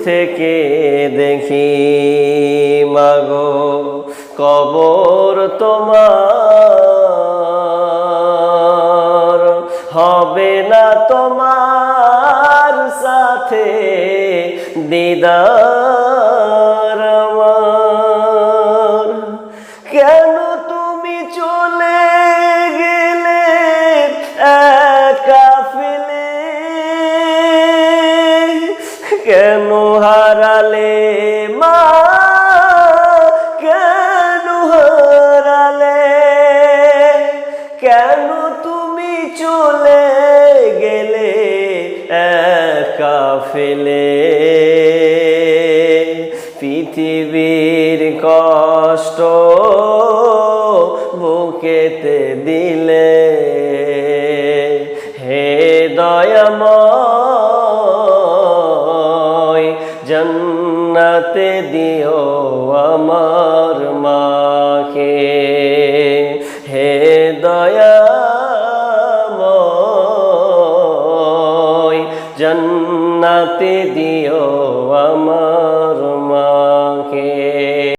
থেকে দেখি মাগো কবর তোমার, হবে না তোমার সাথে দিদার আমার। কেন তুমি চলে গেলে একা ফেলে, কেন হারালে মা, কেন হারালে, কেন তুমি চলে গেলে একা ফেলে। পৃথিবীর কষ্ট বুকেতে দিলে, হে দয়াময় জান্নাতে দিও আমার মাকে। হে দয়াময় জান্নাতে দিও আমার মাকে।